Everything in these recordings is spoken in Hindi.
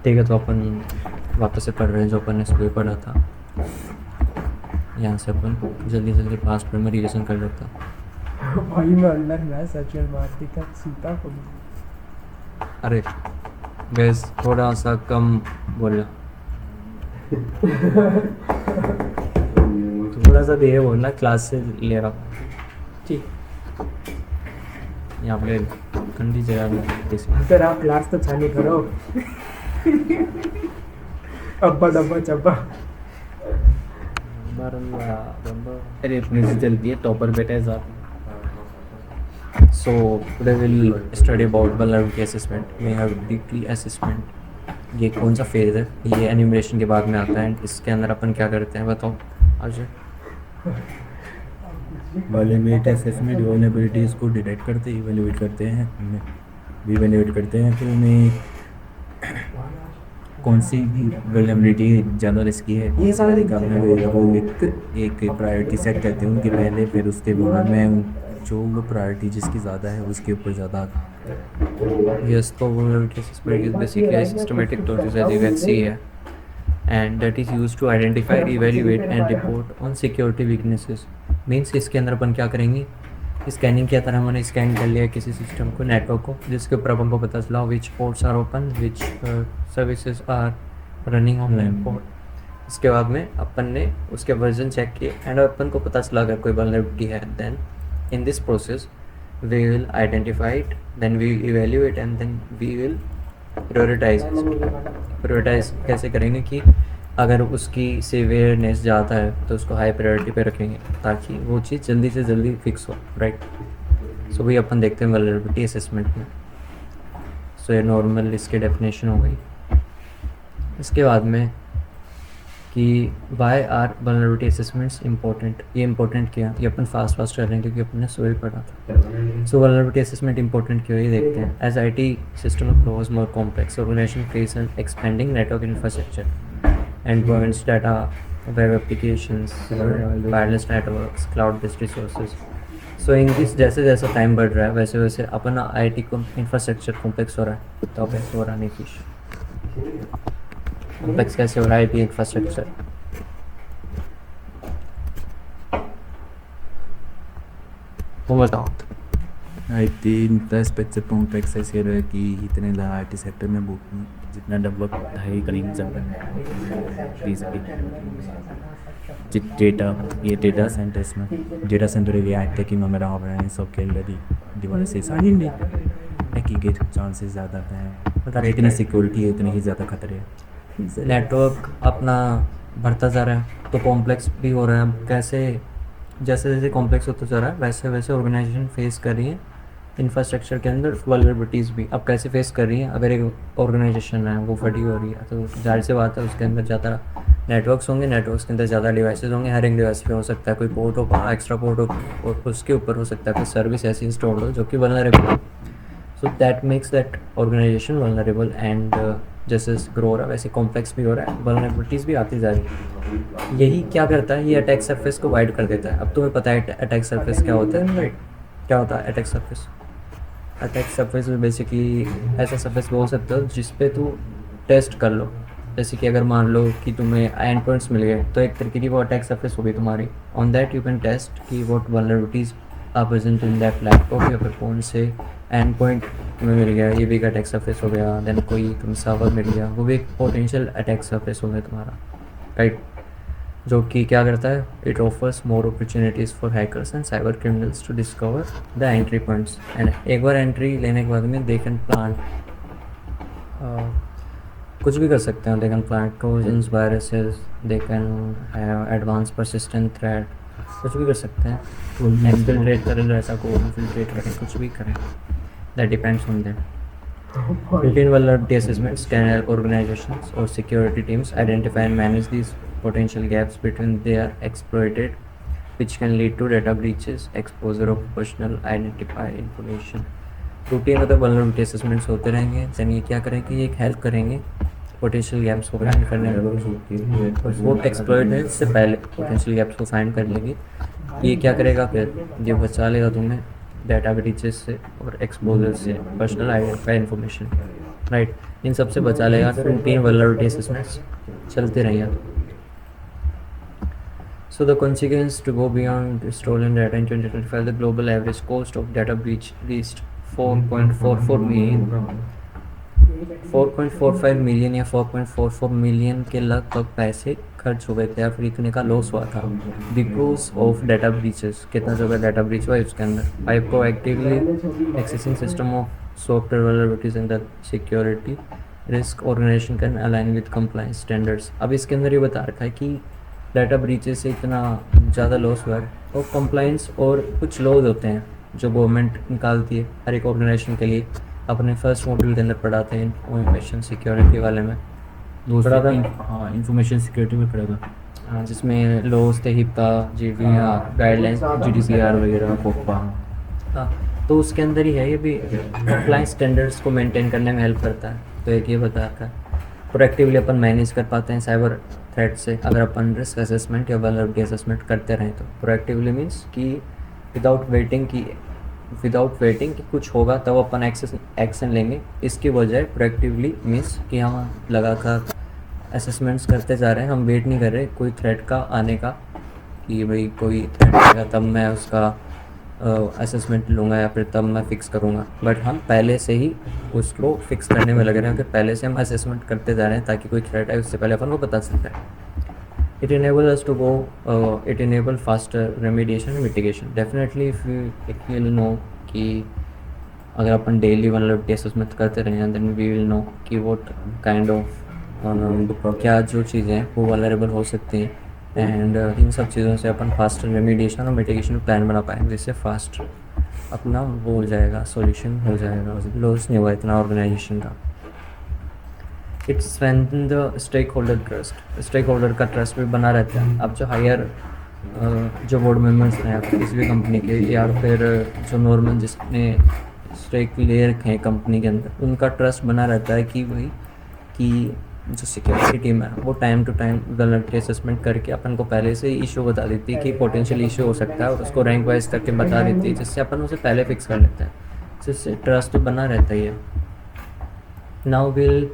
ठीक है, तो अपन वापस से पढ़ रहे हैं जो अपन ने सुबह पढ़ा था। यहाँ से अपन जल्दी जल्दी पास्ट में रिविजन कर लेता। भाई मैं अंडर मैं सचुअल मारती का सीता को अरे गैस, थोड़ा सा कम बोलना, थोड़ा सा धीरे बोलना, क्लास से ले रहा हूँ। ठीक। यहाँ पे ठंडी जगह में इसमें फिर आप क्लास तो चालू करो। अब्बा डब्बा चब्बा। अरे अपने से जल्दी है, टॉपर बेटा है साथ। So today we'll study about vulnerability assessment. We have deeply assessment. ये कौन सा फेज है? ये एनिमेशन के बाद में आता है। इसके अंदर अपन क्या करते हैं बताओ अजय? वल्नरेबिलिटी असेसमेंट वल्नरेबिलिटीज़ को डिटेक्ट करते इवेल्युएट करते हैं, इवेल्युएट करते हैं कि उन्हें कौन सी वल्नरेबिलिटी ज़्यादा रिस्की है। ये सारे काम में वो एक प्रायोरिटी सेट करते हैं उनके पहले, फिर उसके बाद में जो प्रायोरिटी जिसकी ज़्यादा है उसके ऊपर ज़्यादा। Yes, so vulnerability assessment is basically a systematic process, as you can see here, and that is used to identify, evaluate and report on security weaknesses. Means इसके अंदर अपन क्या करेंगे, स्कैनिंग की तरह हमने स्कैन कर लिया किसी सिस्टम को, नेटवर्क को, जिसके ऊपर अपन को पता चला which ports are open, which services are running online port. इसके बाद में अपन ने उसके वर्जन चेक किए एंड अपन को पता चला अगर कोई वल्नरेबिलिटी है, then in this process we will identify it, then we will evaluate and then we will prioritize it. Prioritize कैसे करेंगे कि अगर उसकी सीवियरनेस ज़्यादा है तो उसको हाई प्रायोरिटी पे रखेंगे ताकि वो चीज़ जल्दी से जल्दी फिक्स हो, राइट। सो वही अपन देखते हैं वल्नरेबिलिटी असेसमेंट में। सो ये नॉर्मल इसकी डेफिनेशन हो गई। इसके बाद में कि why are vulnerability assessments important. ये इंपॉर्टेंट क्या, ये अपन फास्ट कर रहे हैं क्योंकि अपन ने सुबह पढ़ा था। सो वल्नरेबिलिटी असेसमेंट इंपॉर्टेंट क्यों, ये देखते हैं। As IT system grows more complex, organisation face an expanding network infrastructure and provides data, web applications, wireless networks, cloud based resources. So in this जैसे जैसे टाइम बढ़ रहा है वैसे वैसे अपना IT को इंफ्रास्ट्रक्चर कॉम्प्लेक्स हो रहा है। तो कैसे हो रहा है नीतीश, कॉम्प्लेक्स कैसे हो रहा है IT इंफ्रास्ट्रक्चर? वो बताओ। IT इंफ्रास्ट्रक्चर कॉम्प्लेक्स ऐसे है कि इतने IT सेक्टर में जितना डेवलप है करेंगे ज़्यादा डेटा, ये डेटा सेंटर्स में डेटा सेंटर एरिया है कि मेरा हो रहा है सब के अंदर ही डिवाइसेस सारी में हैकिंग के चांसेस ज़्यादा हैं। इतनी सिक्योरिटी है, इतने ही ज़्यादा खतरे हैं। नेटवर्क अपना बढ़ता जा रहा है तो कॉम्प्लेक्स भी हो रहा है। कैसे, जैसे जैसे कॉम्प्लेक्स होता जा रहा है वैसे वैसे ऑर्गेनाइजेशन फेस कर रही है इंफ्रास्ट्रक्चर के अंदर वल्नरेबिलिटीज़ भी। अब कैसे फेस कर रही है, अगर एक ऑर्गेनाइजेशन है वो फटी हो रही है तो जाहिर सी बात है उसके अंदर ज़्यादा नेटवर्क्स होंगे, नेटवर्क्स के अंदर ज़्यादा डिवाइसेस होंगे। हर एक डिवाइस पे हो सकता है कोई पोर्ट हो, एक्स्ट्रा पोर्ट हो, और उसके ऊपर हो सकता है कोई सर्विस ऐसी इंस्टॉल हो जो कि वल्नरेबल हो। So that makes that organisation vulnerable and जैसे ग्रो हो रहा है वैसे कॉम्प्लेक्स भी हो रहा है, वल्नरेबिलिटीज़ भी आती जा रही है। यही क्या करता है, ये अटैक सरफेस को वाइड कर देता है। अब तुम्हें पता है अटैक सरफेस क्या होता है, राइट? क्या होता है अटैक सरफेस? अटैक सरफेस में बेसिकली ऐसा सरफेस बोल सकते हो जिस पे तू टेस्ट कर लो। जैसे कि अगर मान लो कि तुम्हें एंड पॉइंट्स मिल गए तो एक तरीके की वो अटैक सरफेस होगी तुम्हारी। On that you can test कि what vulnerabilities are present in that laptop या फिर फ़ोन से एंड पॉइंट तुम्हें मिल गया, ये भी एक अटैक सरफेस हो गया। देन कोई तुम्हें सर्वर मिल गया, वो भी एक पोटेंशियल अटैक सरफेस हो गया तुम्हारा, राइट? जो कि क्या करता है, it offers more opportunities for hackers and cyber criminals to discover the entry points. And एक बार एंट्री लेने के बाद में दे कैन प्लांट कुछ भी कर सकते हैं। They can plant trojans, viruses, they can have advance persistent threat, कुछ भी कर सकते हैं। इन्फिल्ट्रेट करें, ऐसा को इन्फिल्ट्रेट करें, कुछ भी करें, that depends on that. Built-in vulnerability assessments can help organizations or security teams identify and manage these potential gaps between they are exploited, which can lead to data breaches, exposure of personal identified information. Routine मतलब vulnerability assessments होते रहेंगे। यानी ये क्या करेंगे, ये एक हेल्प करेंगे पोटेंशियल गैप्स को फाइंड करने में। वो एक्सप्लॉइट है इससे पहले पोटेंशियल गैप्स को फाइंड कर लेगी। ये क्या करेगा, फिर ये बचा लेगा तुम्हें डाटा ब्रीचेस से और एक्सपोजर से, पर्सनल आइडेंटिफाई इन्फॉर्मेशन, राइट? इन सब से बचा लेगा अगर इन 3 वल्नरेबिलिटी असेसमेंट्स चलते रहेंगे। So the consequence to go beyond stolen data in 2025, the global average cost of data breach reached 4.44 million, 4.45 million या 4.44 मिलियन के लगभग पैसे खर्च हो गए थे या फिर इतने का लॉस हुआ था बिकॉज ऑफ डाटा ब्रीचेस। कितना ज़्यादा डाटा ब्रीच हुआ है उसके अंदर। By proactively accessing system of software vulnerabilities in the security risk organisation can align with compliance standards. अब इसके अंदर ये बता रखा है कि डाटा ब्रीचेस से इतना ज़्यादा लॉस हुआ है और कंप्लायंस और कुछ लॉज होते हैं जो गवर्नमेंट निकालती है हर एक ऑर्गेनाइजेशन के लिए। अपने फर्स्ट मॉड्यूल के अंदर पढ़ाते हैं इंफॉर्मेशन सिक्योरिटी वाले में दूसरा था। हाँ, इंफॉर्मेशन सिक्योरिटी में पड़ेगा। हाँ, जिसमें लॉज थे हिप्पा जीडी गाइडलाइंस GDPR वगैरह कोपा। हाँ, तो उसके अंदर ही है ये भी कंप्लायंस स्टैंडर्ड्स को मेंटेन करने में हेल्प करता है। तो एक ये बताता है प्रोएक्टिवली अपन मैनेज कर पाते हैं साइबर थ्रेट से अगर अपन रिस्क असेसमेंट या वल्नरेबिलिटी असेसमेंट करते रहें तो। प्रोएक्टिवली मीन्स कि विदाउट वेटिंग कि कुछ होगा तब अपन एक्शन लेंगे। इसकी बजाय प्रोएक्टिवली मीन्स कि हम लगातार असेसमेंट्स करते जा रहे हैं, हम वेट नहीं कर रहे कोई थ्रेट का आने का कि भाई कोई थ्रेट आएगा तब मैं उसका असेसमेंट लूँगा या फिर तब मैं फ़िक्स करूँगा। बट हम पहले से ही उसको फिक्स करने में लग रहे हैं कि पहले से हम असेसमेंट करते जा रहे हैं ताकि कोई थ्रेट आए उससे पहले अपन को बता सकते हैं। It enables us to go, it enable faster remediation and mitigation. Definitely if we will know कि अगर अपन डेली वल्नरेबिलिटी असेसमेंट करते रहे हैं then we will know कि what kind of क्या जो चीज़ें हैं वो वल्नरेबल हो सकती हैं एंड इन सब चीज़ों से अपन फास्टर रेमिडिएशन और मिटिगेशन प्लान बना पाएंगे जिससे फास्ट अपना वो हो जाएगा, सॉल्यूशन हो जाएगा, लॉस नहीं हुआ इतना ऑर्गेनाइजेशन का। It's strengthen the stakeholder trust. Stakeholder का ट्रस्ट भी बना रहता है। अब जो हायर जो बोर्ड मेंबर्स हैं किसी भी कंपनी के या फिर जो नॉर्मल जिसने स्टेक ले रखे हैं कंपनी के अंदर उनका ट्रस्ट बना रहता है कि भाई कि जो सिक्योरिटी टीम है वो time to time vulnerability assessment करके अपन को पहले से इशू बता देती है कि पोटेंशियल इशू हो सकता है और उसको रैंक वाइज करके बता देती है जिससे अपन उसे पहले फिक्स कर लेते हैं, जिससे ट्रस्ट बना रहता ही है। Now will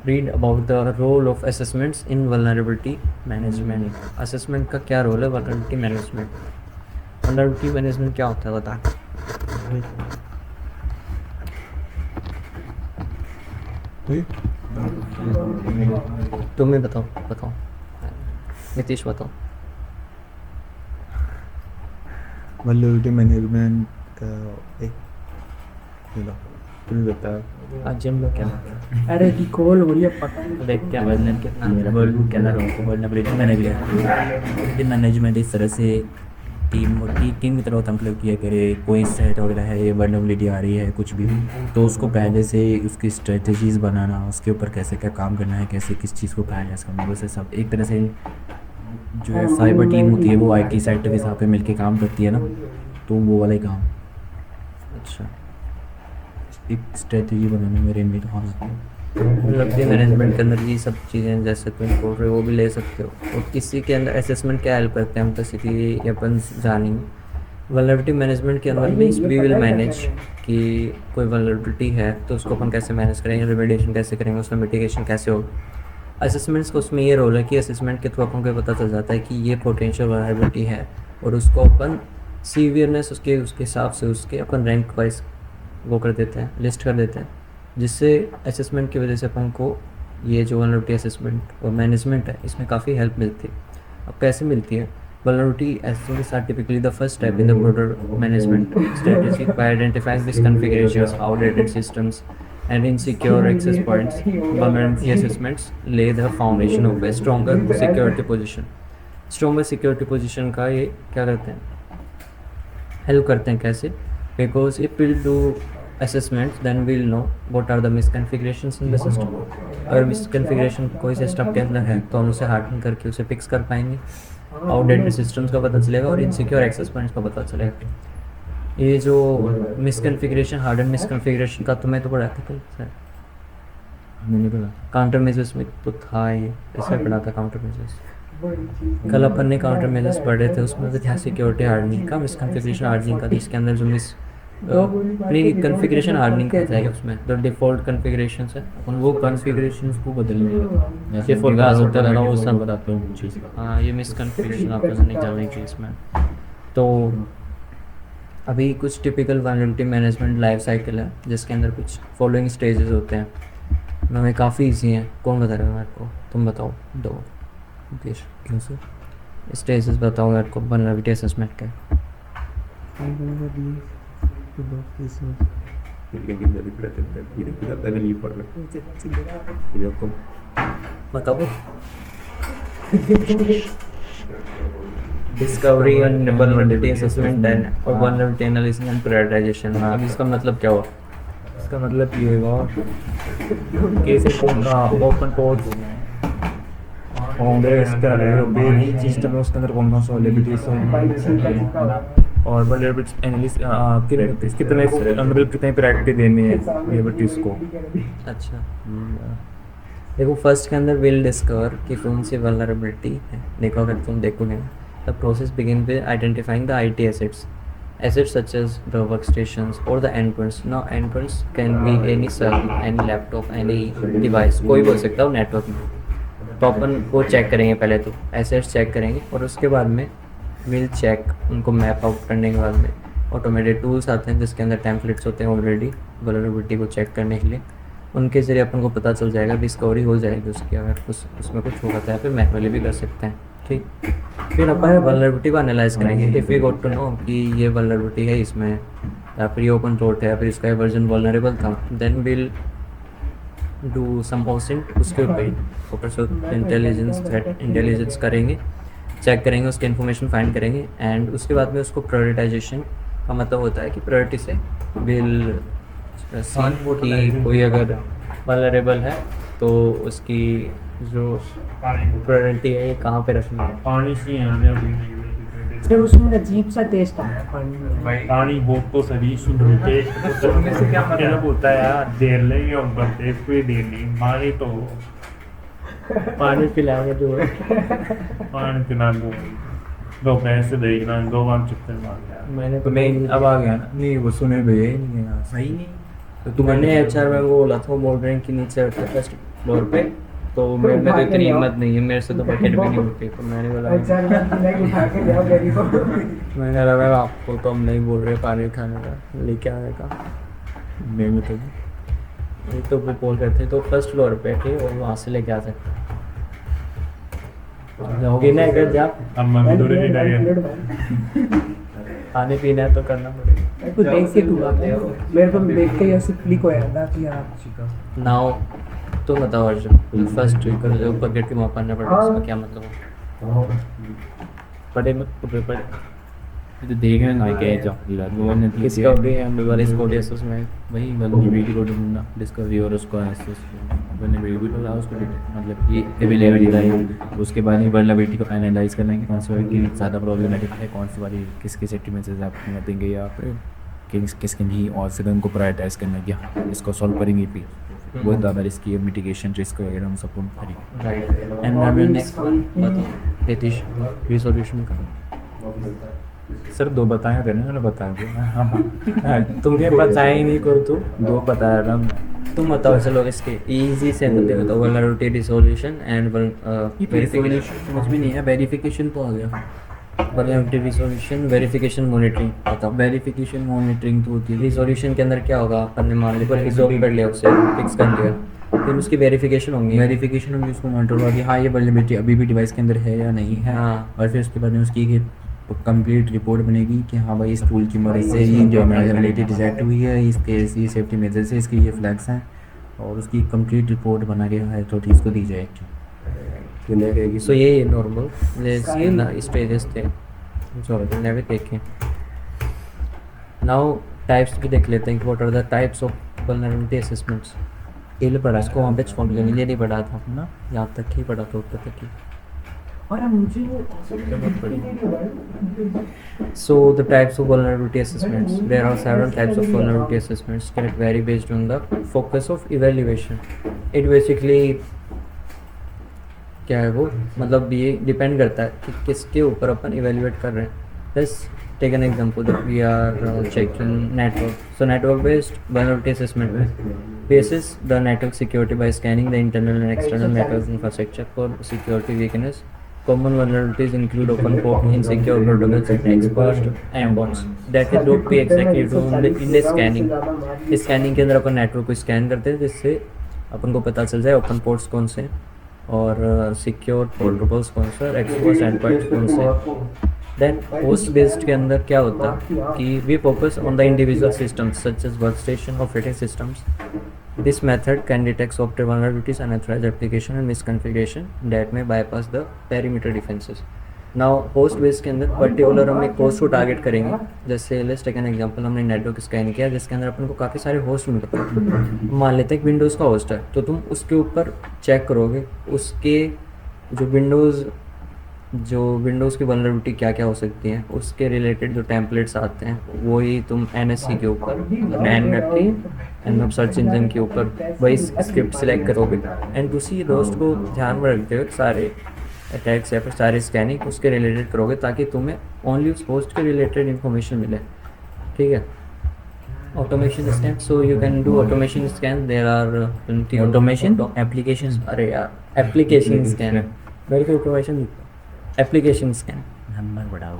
read about the role of assessments in vulnerability management. Assessment का क्या रोल है वल्नरेबिलिटी मैनेजमेंट? वल्नरेबिलिटी मैनेजमेंट क्या होता है बता। तुम ही बताओ नीतीश बताओ। वल्नरेबिलिटी मैनेजमेंट का एक तुम्हें बताओ। आज हम लोग क्या अरे की कॉल हो रही है पक्का। देख क्या वल्नरेबिलिटी मैनेजमेंट इस तरह से टीम की तरह होता है। मतलब कि अगर कोई सेट वगैरह है, वल्नरेबिलिटी आ रही है कुछ भी तो उसको पहले से उसकी स्ट्रेटजीज़ बनाना, उसके ऊपर कैसे क्या काम करना है, कैसे किस चीज़ को पहले करना, वैसे सब एक तरह से जो है साइबर टीम होती है वो IT सेक्टर के साथ पे मिलके काम करती है ना, तो वो वाला ही काम। अच्छा, एक स्ट्रेटजी बनाने में रेंज हाँ वल्नरेबिलिटी मैनेजमेंट के अंदर ये सब चीज़ें जैसे तुम बोल रहे हो वो भी ले सकते हो। और किसी के अंदर असेसमेंट क्या हेल्प करते हैं हम तो सीधी अपन जानेंगे। वल्नरेबिलिटी मैनेजमेंट के अंदर मीन्स वी विल मैनेज कि कोई वल्नरेबिलिटी है तो उसको अपन कैसे मैनेज करेंगे, रेमेडिएशन कैसे करेंगे, उसमें मिटिगेशन कैसे होगा। असेसमेंट्स का उसमें ये रोल है कि असेसमेंट के थ्रू अपन को पता चल जाता है कि ये पोटेंशियल वल्नरेबिलिटी है और उसको अपन सीवियरनेस उसके हिसाब से उसके अपन रैंक वाइज वो कर देते हैं, लिस्ट कर देते हैं, जिससे असेसमेंट की वजह से अपन को ये जो वल्नरेबिलिटी असेसमेंट और मैनेजमेंट है इसमें काफ़ी हेल्प मिलती है। अब कैसे मिलती है? Vulnerability assessment are typically the first step in the broader management strategy by identifying misconfigurations, outdated systems and insecure access points. Vulnerability assessments lay the foundation of a stronger security position. Stronger security position का ये क्या करते हैं, हेल्प करते हैं कैसे? Because if we'll do assessments then we'll know what are the misconfigurations in the system. अगर misconfiguration कोई सिस्टम के अंदर है तो हम उसे हार्डन करके उसे फिक्स कर पाएंगे। आउटडेटेड सिस्टम्स का पता चलेगा और इनसिक्योर एक्सेस पॉइंट्स का पता चलेगा। ये जो मिसकन्फिगरेशन, हार्डन मिसकन्फिगरेशन का तुम्हें तो पढ़ा था कल सर? मैंने बोला काउंटर मेजर्स में तो था ये, ऐसे पढ़ा था काउंटर मेजर्स। कल अपन ने काउंटर मेजर्स पढ़े थे, उसमें तो था सिक्योरिटी हार्डनिंग का, मिसकन्फिगरेशन हार्डनिंग का, जिसके अंदर जो अपनी कॉन्फ़िगरेशन हार्डनिंग कर जाएगा उसमें, जो डिफ़ॉल्ट कॉन्फ़िगरेशंस है उन वो कॉन्फ़िगरेशंस को बदलने ये विकास होता रहता है, वो सब बताता हूँ चीज़ का। हाँ, ये मिसकॉन्फ़िगरेशन आपको नहीं डालनी चाहिए इसमें। तो अभी कुछ typical vulnerability management life cycle है जिसके अंदर कुछ फॉलोइंग स्टेजेस होते हैं, उनमें काफ़ी ईजी हैं। कौन बता रहा है मेरे को? तुम बताओ दो मुकेश, क्यों सर? स्टेजेस बताओ मेरे को वल्नरेबिलिटी असेसमेंट के। बताओ। Discovery and vulnerability assessment and vulnerability analysis and prioritisation. अब इसका मतलब क्या हुआ? इसका मतलब ये हुआ कैसे ओपन कोड होंगे, इसके अलावा सिस्टम है उसके अंदर कौन कौन सा वल्नरेबिलिटीज और वल्नरेबिलिटी एनालिसिस कितने मतलब कितने प्रायोरिटी देनी है वल्नरेबिलिटीज को। अच्छा, देखो फर्स्ट के अंदर विल डिस्कवर कि कौन सी वल्नरेबिलिटी है। देखो अगर तुम देखोगे the process begin with identifying the IT assets such as the workstations or the endpoints. Now endpoints can be any server, any laptop, any device, कोई बोल सकता है नेटवर्क में। तो अपन वो चेक करेंगे, पहले तो एसेट्स चेक करेंगे और उसके बाद में विल चेक, उनको मैप आउट करने के बाद में ऑटोमेटेड टूल्स आते हैं जिसके अंदर टेम्पलेट्स होते हैं ऑलरेडी वल्नरेबिलिटी को चेक करने के लिए। उनके ज़रिए अपन को पता चल जाएगा, डिस्कवरी हो जाएगी उसकी, अगर उसमें कुछ होगा तो या फिर मैनुअली भी कर सकते हैं। ठीक, फिर अपन वल्नरेबिलिटी को एनालाइज करेंगे। If we got to know कि ये वल्नरेबिलिटी है इसमें या फिर ये ओपन सोर्स है या फिर इसका वर्जन वल्नरेबल था, देन विल डू सम ऑसिंट उसके ऊपर इंटेलिजेंस करेंगे, चेक करेंगे, उसकी इन्फॉर्मेशन फाइंड करेंगे एंड उसके बाद में उसको प्रायोरिटाइजेशन का मतलब होता है कि प्रायोरिटी से विल सी कि कोई अगर वल्नरेबल है तो उसकी जो प्रायोरिटी है ये कहाँ पे रखनी है। पानी से फिर उसमें अजीब सा टेस्ट आता है पानी में। पानी बहुत तो सभी शुद्ध टेस्ट होता है यार, देर लेंगे हम बनते कोई देर नहीं, पानी तो पानी पिलाएंगे जो पानी पिला दो पैसे देखना, 2 बार चुपते मार मैंने तो नहीं अब आ गया ना, नहीं वो सुने भैया ही नहीं है सही नहीं। तो तुमने एचआर में वो बोला था, वो बोल रहे हैं कि नीचे रखते फर्स्ट फ्लोर पे, तो मेरे में तो इतनी हिम्मत नहीं है, मेरे से तो बकेट भी नहीं होती। तो मैंने बोला मैंने लगा आपको तो हम नहीं बोल रहे पानी खाने का, लेके आने का। मैं तो ये तो वो बोल रहे थे तो फर्स्ट फ्लोर पे थे और वहाँ से लेके आ सकते हैं। जाओगे ना अगर जा अब मैं दूर नहीं जाएगा, पानी पीना है तो करना पड़ेगा। कुछ देख के तू बात है, मेरे को देख के ऐसे क्लिक हो जाता कि यार नाउ तो बताओ अर्जुन, फर्स्ट ऊपर गेट के वहाँ पढ़ना पड़ेगा, उसका क्या मतलब है? पढ़े मत पढ़े तो देखने ना क्या जाओ वो ने डिस्कवरी एंड वल्नरेबिलिटी उसमें वही वल्नरेबिलिटी को ढूंढना, डिस्कवरी और उसको एसेस वल्नरेबिलिटी को उसको मतलब ये अवेलेबिलिटी है, उसके बाद ही वल्नरेबिलिटी को एनालाइज करना है कौन सी वाली ज़्यादा प्रॉब्लमेटिक है, कौन सी वाली किस सेफ्टी मैसेज आप देंगे या फिर किसके नहीं, और फिर उनको प्रायोरिटाइज करना कि हाँ इसको सॉल्व करेंगे फिर बहुत ज़्यादा रिस्क है, मिटिगेशन रिस्क वगैरह हम सबको करेंगे। राइट एंड नेक्स्ट वन बताओ रितीश, रिसोल्यूशन का। सर 2 बताए थे ना, मैंने बताया दिया। तुमने बताया ही नहीं को तो 2 बताया था तुम बताओ। चलो इसके इजी से बताओ, वल्नरेबिलिटी रिसोल्यूशन एंड वेरिफिकेशन। समझ भी नहीं है, वेरिफिकेशन तो आ गया, वल्नरेबिलिटी रिसोल्यूशन, वेरिफिकेशन, मॉनिटरिंग बताओ। वेरिफिकेशन मॉनिटरिंग तो होती है। रिसोल्यूशन के अंदर क्या होगा, अपन ने मान लिया रिजॉल्व कर लिया, उसे फिक्स कर लिया, फिर उसकी वेरिफिकेशन होंगी। वेरिफिकेशन होगी, उसको मॉनिटर होगा कि हाँ ये वल्नरेबिलिटी अभी भी डिवाइस के अंदर है या नहीं है। हाँ, और फिर उसके बाद में उसकी कंप्लीट रिपोर्ट बनेगी कि हाँ भाई इस टूल की मदद से ये जो वल्नरेबिलिटी डिटेक्ट हुई है, इसके ये सेफ्टी मेजर्स है, इसके ये फ्लैग्स हैं, और उसकी कंप्लीट रिपोर्ट बना के अथॉरिटीज़ को दी जाएगी। सो ये नॉर्मल स्टेजेस थे जो हमने भी देखे। नाउ टाइप्स भी देख लेते हैं कि what are the types of vulnerability assessments. ये पढ़ा इसको वहाँ पे फॉर्म लेने ये नहीं पढ़ा था ना, यहाँ तक ही पढ़ा था, ऊपर तक ही। और मुझे वो So the types of vulnerability assessments. There are several types of vulnerability assessments that vary based on the focus of evaluation. It basically क्या है वो, मतलब ये डिपेंड करता है कि किसके ऊपर अपन इवेल्युएट कर रहे हैं। बस take an example that we are checking network. So network-based vulnerability assessment bases the network security by scanning the internal and external network infrastructure for security weakness. Common vulnerabilities include open port, insecure protocols, and exposed endpoints that is what we exactly do in the scanning. इस स्कैनिंग के अंदर अपन नेटवर्क को स्कैन करते हैं जिससे अपन को पता चल जाए ओपन पोर्ट्स कौन से हैं और सिक्योर प्रोटोकॉल्स कौन से और एक्सपोज एंडपॉइंट्स कौन से हैं. देन होस्ट बेस्ड के अंदर क्या होता है कि we focus on the individual systems such as workstation operating systems. This method can detect software vulnerabilities, unauthorized application and misconfiguration that may bypass the perimeter defenses. Now host base के अंदर पर्टिकुलर हम एक होस्ट को टारगेट करेंगे. जैसे लेट्स टेक एन एग्जांपल, हमने नेटवर्क स्कैन किया जिसके अंदर अपन को काफ़ी सारे होस्ट मिलते हैं. मान लेते हैं कि विंडोज़ का होस्ट है तो तुम उसके ऊपर चेक करोगे उसके जो विंडोज़ की वल्नरेबिलिटी क्या क्या हो सकती हैं उसके रिलेटेड जो टेम्पलेट्स आते हैं वही तुम NSC के ऊपर एंड सर्च इंजन के ऊपर वही स्क्रिप्ट सिलेक्ट करोगे एंड उसी दोस्त को ध्यान में रखते हुए सारे अटैक्स या फिर सारे स्कैनिंग उसके रिलेटेड करोगे ताकि तुम्हें ओनली उस होस्ट के रिलेटेड इन्फॉर्मेशन मिले. ठीक है. Automation scan, so you can do automation scan. There are automation application. अरे यार एप्लीकेशन स्कैन मेरे को ऑटोमेशन दिखता. एप्लीकेशन स्कैन नंबर बढ़ाओ.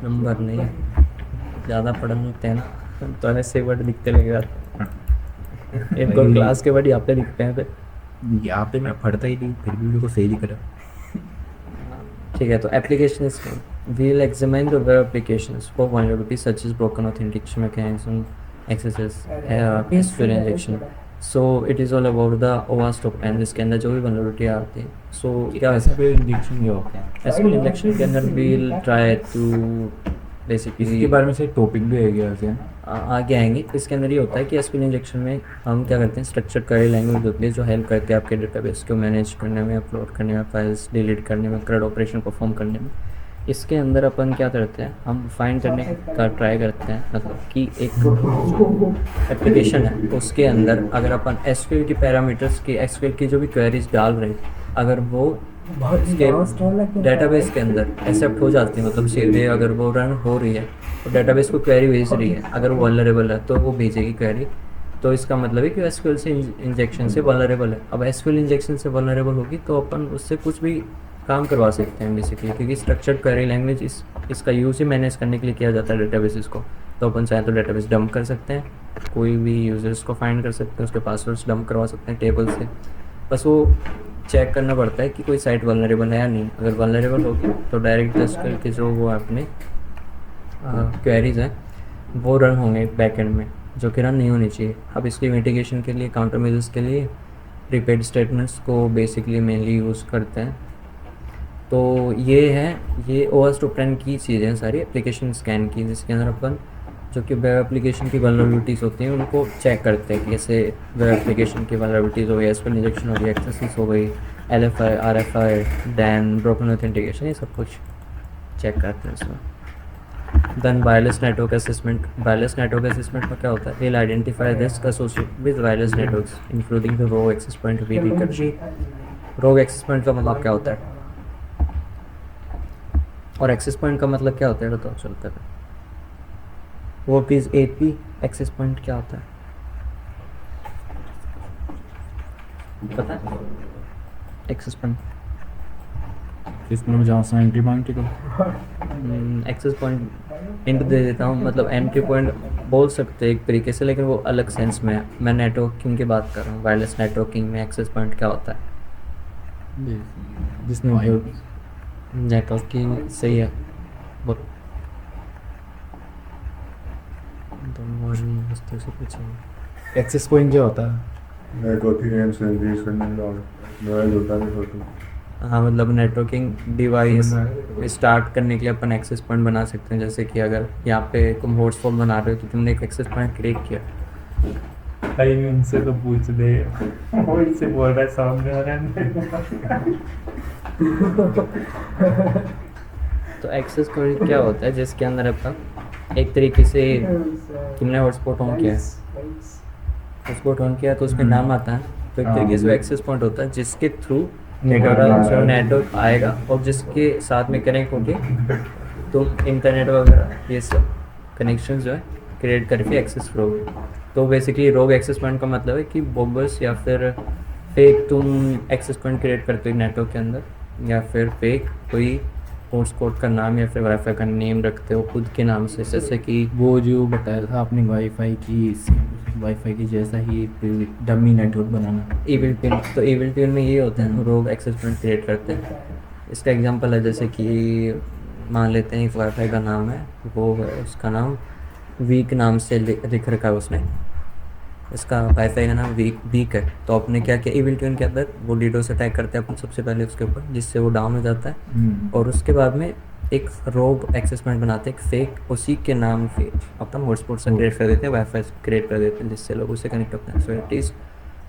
नंबर नहीं ज़्यादा पढ़ने लगते हैं ना तो ऐसे वर्ड दिखते लगे यार. एक और क्लास के वर्ड यहाँ पे दिखते हैं. फिर यहाँ पे मैं पढ़ता ही नहीं फिर भी मेरे को फेल ही करा. ठीक है. तो application scan we'll examine the web applications for vulnerabilities such as broken authentication mechanism, XSS, SQL injection. So it is all about the OWASP and जिसके अंदर जो भी vulnerability आती है. So क्या है SQL इंजेक्शन ये होता है. SQL injection के अंदर we'll try to basically इसके बारे में से टॉपिक भी है क्या ऐसे? आगे आएंगे. इसके अंदर ये होता है कि SQL इंजेक्शन में हम क्या करते हैं स्ट्रक्चर्ड क्वेरी लैंग्वेज होती है जो हेल्प करती है आपके डेटाबेस को मैनेज करने में, अपलोड करने में, फाइल्स डिलीट करने में, CRUD ऑपरेशन परफॉर्म करने में. इसके अंदर अपन क्या करते हैं हम फाइंड करने का ट्राई करते हैं मतलब कि एक एप्लीकेशन है उसके अंदर अगर अपन SQL की पैरामीटर्स की SQL की जो भी क्वेरीज डाल रहे हैं अगर वो उसके डेटाबेस के अंदर एक्सेप्ट हो जाती है मतलब सीधे अगर वो रन हो रही है तो डेटाबेस को क्वेरी भेज रही है अगर वो वल्नरेबल है तो वो भेजेगी क्वेरी. तो इसका मतलब है कि SQL से इंजेक्शन से वल्नरेबल है. अब SQL इंजेक्शन से वल्नरेबल होगी तो अपन उससे कुछ भी काम करवा सकते हैं बेसिकली क्योंकि स्ट्रक्चर्ड क्वेरी लैंग्वेज इसका यूज़ ही मैनेज करने के लिए किया जाता है डेटाबेसेस को. तो अपन चाहे तो डेटाबेस डंप कर सकते हैं, कोई भी यूजर्स को फाइंड कर सकते हैं, उसके पासवर्ड्स डंप करवा सकते हैं टेबल से. बस वो चेक करना पड़ता है कि कोई साइट वल्नरेबल है या नहीं. अगर वल्नरेबल होगी तो डायरेक्ट जस्ट करके जो वो अपने क्वेरीज हैं वो रन होंगे बैकएंड में जो कि रन नहीं होनी चाहिए. अब इसकी मिटिगेशन के लिए काउंटर मेजर्स के लिए प्रीपेड स्टेटमेंट्स को बेसिकली मेनली यूज़ करते हैं. तो ये OWASP टॉप-10 की चीज़ें हैं सारी एप्लीकेशन स्कैन की जिसके अंदर अपन जो कि वेब एप्लीकेशन की वल्नरेबिलिटीज़ होती हैं उनको चेक करते हैं कि जैसे वेब एप्लीकेशन की वल्नरेबिलिटीज़ हो गई, SQL इंजेक्शन हो गई, एक्सेस हो गई, LFI, RFI, DAN, broken authentication, ये सब कुछ चेक करते हैं इसमें. Then wireless network assessment. Wireless network assessment में क्या होता है will identify risk associated with wireless networks including the rogue access point we recursion. Rogue access point का मतलब क्या होता है और एक्सेस पॉइंट का मतलब क्या होता है बताओ चलता है. वो प्लीज़ AP एक्सेस पॉइंट क्या होता है पता है? एक्सेस पॉइंट इसमें जहाँ से एंट्री मांगती को एक्सेस पॉइंट इंट दे देता हूँ मतलब एंट्री पॉइंट बोल सकते हैं एक तरीके से लेकिन वो अलग सेंस में है. मैं नेटवर्किंग की बात कर रहा हूँ. वायरलेस नेटवर्किंग में एक्सेस पॉइंट क्या होता है जिसमें नेटवर्किंग सही है वो से पूछेंगे. एक्सेस पॉइंट क्या होता है? नेटवर्किंग एंड सर्विस करने का नॉइज होता है फोटो. हाँ मतलब नेटवर्किंग डिवाइस स्टार्ट करने के लिए अपन एक्सेस पॉइंट बना सकते हैं. जैसे कि अगर यहाँ पे तुम हॉटस्पॉट बना रहे हो तो तुमने एक एक्सेस पॉइंट क्रिएट किया. भाई उनसे तो पूछ दे वो इससे बोल रहा है सामने आ रहा है. तो एक्सेस पॉइंट क्या होता है जिसके अंदर अपन एक तरीके से तुमने हॉटस्पॉट ऑन किया तो उसमें नाम आता है. तो एक तरीके से एक्सेस पॉइंट होता है जिसके थ्रू नेटवर्क आएगा और जिसके साथ में कनेक्ट होके तो इंटरनेट वगैरह ये सब कनेक्शन जो है क्रिएट करके एक्सेस रोग। तो बेसिकली रोग एक्सेस पॉइंट का मतलब है कि बोगस या फिर फेक तुम एक्सेस पॉइंट क्रिएट करते हो नेटवर्क के अंदर, या फिर फेक कोई होस्ट कोड का नाम या फिर वाईफाई का नेम रखते हो खुद के नाम से, जैसे कि वो जो बताया था आपने वाईफाई की जैसा ही डमी नेटवर्क बनाना। Evil twin. तो इविल पिन में ये होता है रोग एक्सेस पॉइंट क्रिएट करते हैं। इसका एग्जांपल है जैसे कि मान लेते हैं एक वाईफाई का नाम है, वो उसका नाम वीक नाम से लिख रखा है उसने, इसका वाईफाई का नाम वीक है। तो आपने क्या किया, इविल ट्यून के अंदर वो डीडोस अटैक करते हैं अपन सबसे पहले उसके ऊपर, जिससे वो डाउन हो जाता है। और उसके बाद में एक रोग एक्सेस पॉइंट बनाते हैं, एक फेक उसी के नाम पे अपना हॉटस्पॉट से क्रिएट कर देते हैं, वाईफाई क्रिएट कर देते हैं, जिससे लोग उससे कनेक्ट होते हैं। So it is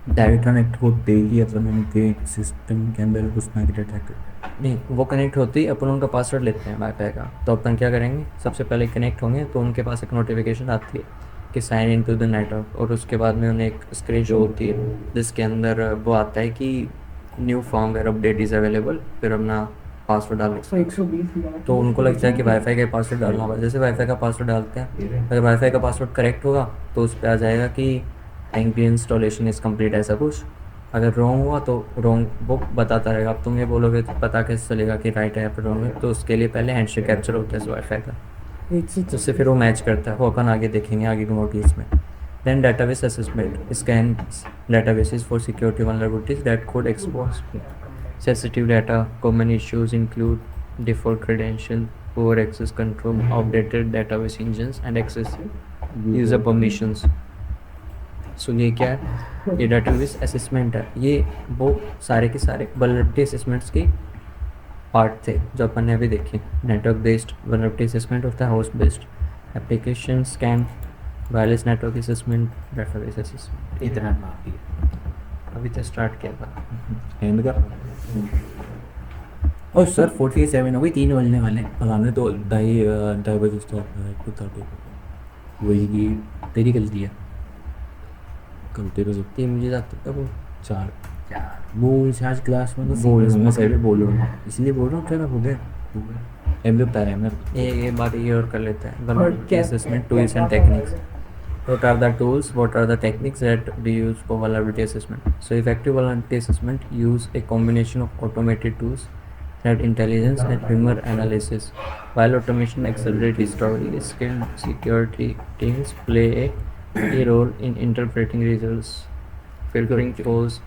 direct connect होते ही अपन उनके सिस्टम के अंदर उसमें अटैक नहीं, वो कनेक्ट होते ही अपन उनका पासवर्ड लेते हैं वाईफाई का। तो अपन क्या करेंगे, सबसे पहले कनेक्ट होंगे तो उनके पास एक नोटिफिकेशन आती है कि sign in to the network, और उसके बाद में उन्हें एक स्क्रीन शो होती है जिसके अंदर वो आता है कि new firmware update is available, फिर अपना पासवर्ड डालने। 120 तो उनको लगता है कि वाईफाई का पासवर्ड डालना होगा। जैसे वाईफाई का पासवर्ड डालते हैं, अगर वाईफाई का पासवर्ड करेक्ट होगा तो उस पर आ जाएगा कि एंग्री इंस्टॉलेशन इज़ कम्प्लीट, ऐसा कुछ। अगर रॉन्ग हुआ तो रॉन्ग वो बताता रहेगा। अब तुम ये बोलोगे तो पता कैसे चलेगा कि राइट है या फिर रॉन्ग है, तो उसके लिए पहले हैंडशेक कैप्चर होता है वाईफाई का, तो उससे फिर वो मैच करता है। वो अपन आगे देखेंगे आगे के मॉड्यूल्स में। Then database assessment scan databases for security vulnerabilities that could expose sensitive data. Common issues include default credential, poor access control, outdated database engines, and excessive user permissions. सो ये क्या है, ये डेटाबेस असेसमेंट है। ये वो सारे के सारे वल्नरेबिलिटी असेसमेंट्स के पार्ट थे जो अपन ने अभी देखे। नेटवर्क बेस्ड वल्नरेबिलिटी असेसमेंट होता है, host based application scan, wireless network assessment, database assessment. इतना बाकी अभी तो स्टार्ट किया था। एंड का और सर 47 हो गई, 3 बजने वाले फलाने तो ढाई बजे स्टॉप 2:30 वही की तेरी गलती है। कल तेरे से 3 बजे जाते तब वो 4 वो आज क्लास में मैं सही बोल रहा हूँ, इसलिए बोल रहा हूँ तेरा हो गया एम भी बता रहे हैं मैं ये बात ये और कर लेते हैं। Vulnerability assessment tools and techniques. What are the tools? What are the techniques that we use for vulnerability assessment? So effective vulnerability assessment use a combination of automated tools, threat intelligence, and humor analysis. While automation accelerates discovery, skilled security teams play a key role in interpreting results, filtering false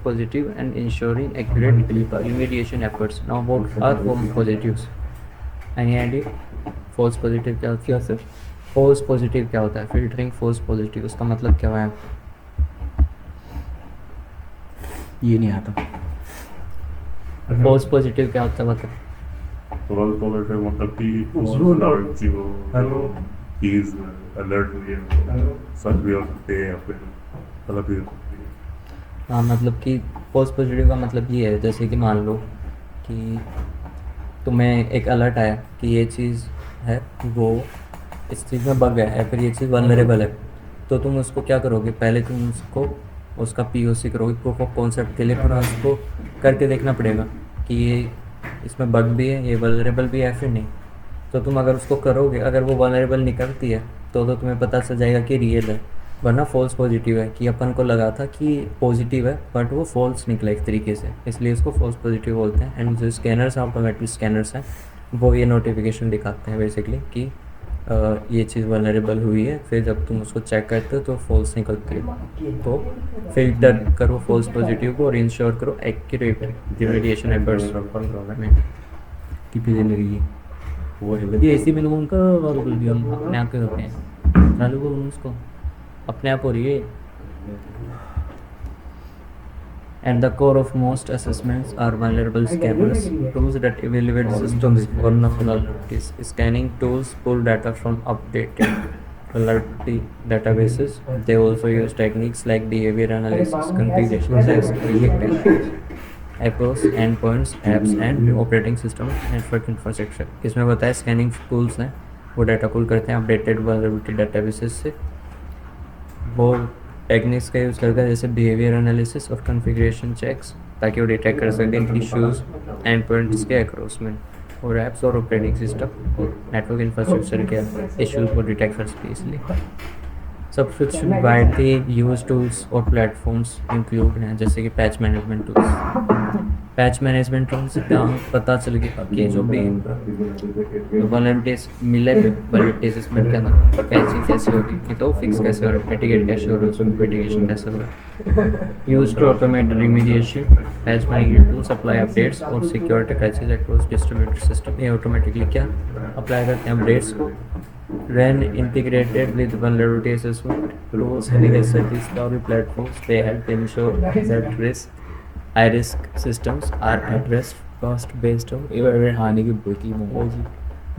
positive, and ensuring accurate remediation efforts. Now, what are false positives? Any idea? False positive क्या होती है सर? फॉल्स पॉजिटिव क्या होता है? फिल्टरिंग फॉल्स पॉजिटिव, उसका मतलब क्या है? ये नहीं आता। फॉल्स पॉजिटिव क्या होता है बता। फॉल्स पॉजिटिव मतलब कि उस व्यक्ति को जो चीज अलर्ट हुई है सच भी हो सकती है या फिर गलत भी हो सकती है। हाँ, मतलब कि फॉल्स पॉजिटिव का मतलब ये है जैसे कि मान लो कि तुम्हें एक अलर्ट आया कि ये चीज़ है वो इस चीज़ में बग है या फिर ये चीज़ वल्नरेबल है, तो तुम उसको क्या करोगे, पहले तुम उसको उसका POC करोगे, प्रूफ ऑफ कॉन्सेप्ट के लिए पूरा उसको करके देखना पड़ेगा कि ये इसमें बग भी है, ये वल्नरेबल भी है फिर नहीं। तो तुम अगर उसको करोगे, अगर वो वल्नरेबल निकलती है तो तुम्हें पता चल जाएगा कि रियल है, वरना फॉल्स पॉजिटिव है कि अपन को लगा था कि पॉजिटिव है बट वो फॉल्स निकला एक तरीके से, इसलिए उसको फॉल्स पॉजिटिव बोलते हैं। एंड जो स्कैनर्स ऑटोमेटिक स्कैनर्स हैं वो ये नोटिफिकेशन दिखाते हैं बेसिकली कि ये चीज़ वल्नरेबल हुई है। फिर जब तुम उसको चेक करते हो तो फॉल्स निकलती है, तो फिल्टर करो फॉल्स पॉजिटिव को और इंश्योर करो एक्यूरेट रिमेडिएशन एफर्ट्स गवर्नमेंट कि फिर लगी वो है बढ़िया ऐसी में लोगों का और अपने आप के होते हैं, चालू करो उसको अपने आप हो रही है। At the core of most assessments are vulnerable scanners, tools that evaluate systems for vulnerabilities. Scanning tools pull data from updated vulnerability databases. They also use techniques like behavior analysis, configuration checks, reactive across endpoints, apps, and operating system network infrastructure. इसमें बताया स्कैनिंग टूल्स हैं वो डाटा पुल करते हैं अपडेटेड वल्नरेबिलिटी डेटाबेसेस से। वो टेक्निक्स का यूज़ करता है जैसे बिहेवियर एनालिसिस और कॉन्फ़िगरेशन चेक्स, ताकि वो डिटेक्ट कर सकें इश्यूज़ एंड पॉइंट्स के अक्रॉस में। और ऐप्स और ऑपरेटिंग सिस्टम और नेटवर्क इंफ्रास्ट्रक्चर के इश्यूज को डिटेक्ट कर सके इसलिए। सब्सक्रिप्शन वाइडली यूज टूल्स और प्लेटफॉर्म्स इंक्लूड हैं जैसे कि patch management tools. Patch management tools से क्या पता चल गया कि जो भी वल्नरेबिलिटीज मिले वल्नरेबिलिटीज इसमें के अंदर पैचिंग कैसे होगी, कि तो फिक्स कैसे हो रहा है, मिटिगेट कैसे हो रहा है, उसमें मिटिगेशन कैसे हो रहा है। Use to automate remediation, patch management tools apply updates और security patches across distributed system. ये ऑटोमेटिकली क्या अप्लाई करते हैं अपडेट्स को। When integrated with vulnerability assessment tools and SRT discovery platforms, they help ensure that high risk systems are addressed cost based on ये हानि की बुकी मोह जी,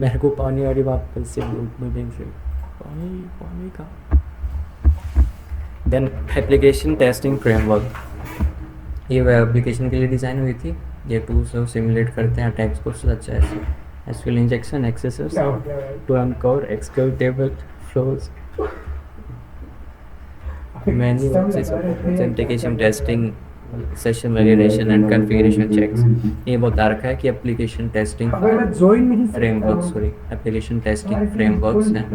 मेरे को पानी वाली वापस से मीटिंग से पानी का। Then application testing framework, ये वेब एप्लीकेशन के लिए डिज़ाइन हुई थी। ये टूल्स जो सिमुलेट करते हैं अटैक्स को सच ऐसे SQL injection axes to uncover executable flows, manual authentication testing, session validation and configuration checks। ये बता रखा है कि एप्लीकेशन टेस्टिंग अगर मैं ज्वाइन नहीं फ्रेमवर्क एप्लीकेशन टेस्टिंग फ्रेमवर्क्स हैं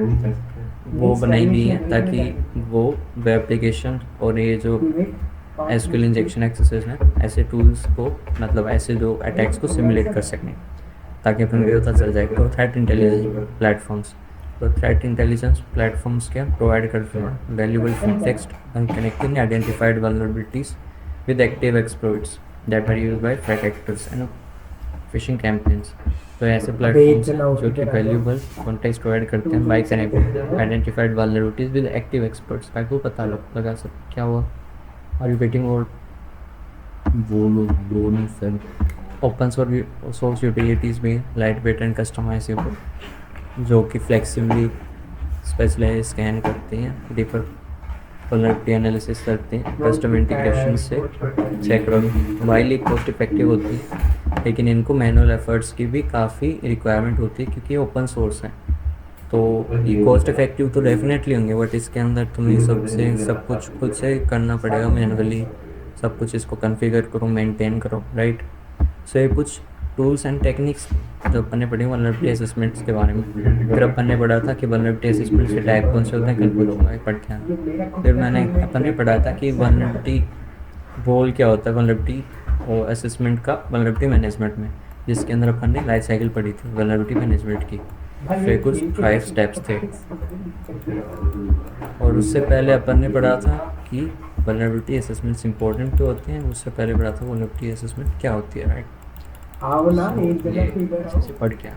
वो बनाई गई हैं ताकि वो वेब एप्लीकेशन और ये जो SQL इंजेक्शन एक्सेसेस हैं ऐसे टूल्स को, मतलब ऐसे जो अटैक्स को सिमुलेट कर सकें ताकि अपन को पता चल जाए। तो थ्रेट इंटेलिजेंस प्लेटफॉर्म्स, तो थ्रेट इंटेलिजेंस प्लेटफॉर्म्स क्या प्रोवाइड करते हैं valuable context and connecting identified vulnerabilities with active exploits that are used by threat actors and phishing campaigns. तो ऐसे प्लेटफॉर्म्स जो कि वैल्यूबल कॉन्टेक्स्ट प्रोवाइड करते हैं bye connecting identified vulnerabilities with active experts ताकि वो पता लगा सब क्या हुआ। आर यू गेटिंग और वो लोग दोनों सर ओपन सोर्स यूटिलिटीज़ में लाइट वेट एंड कस्टमाइजेबल जो कि फ्लेक्सिबली स्पेशलाइज स्कैन करते हैं, डीपर वल्नरेबिलिटी एनालिसिस करते हैं, कस्टम इंटीग्रेशन से चेक करो। वाइली कॉस्ट इफेक्टिव होती है लेकिन इनको मैनुअल एफर्ट्स की भी काफ़ी रिक्वायरमेंट होती है क्योंकि ये ओपन सोर्स है। तो ये कॉस्ट इफेक्टिव तो डेफिनेटली होंगे बट इसके अंदर तुम्हें सब कुछ खुद से करना पड़ेगा मैनुअली, सब कुछ इसको कॉन्फ़िगर करो, मेंटेन करो, राइट। सो ये कुछ टूल्स एंड टेक्निक्स जो अपन ने पढ़े वल्नरेबिलिटी असेसमेंट्स के बारे में। फिर अपन ने पढ़ा था कि वल्नरेबिलिटी असेसमेंट के टाइप कौन से होते हैं, कल होगा पढ़ के आना। फिर अपन ने पढ़ा था कि वल्नरेबिलिटी गोल क्या होता है वल्नरेबिलिटी और असेसमेंट का वल्नरेबिलिटी मैनेजमेंट में, जिसके अंदर अपन ने लाइफ साइकिल पढ़ी थी वल्नरेबिलिटी मैनेजमेंट की। फिर कुछ 5 स्टेप्स थे और उससे पहले अपन ने पढ़ा था कि वल्नरेबिलिटी असेसमेंट्स इंपॉर्टेंट तो होते हैं, उससे पहले पढ़ा था वल्नरेबिलिटी असेसमेंट क्या होती है, राइट। आओ ना एक जगह पे ये अच्छे से पढ़ के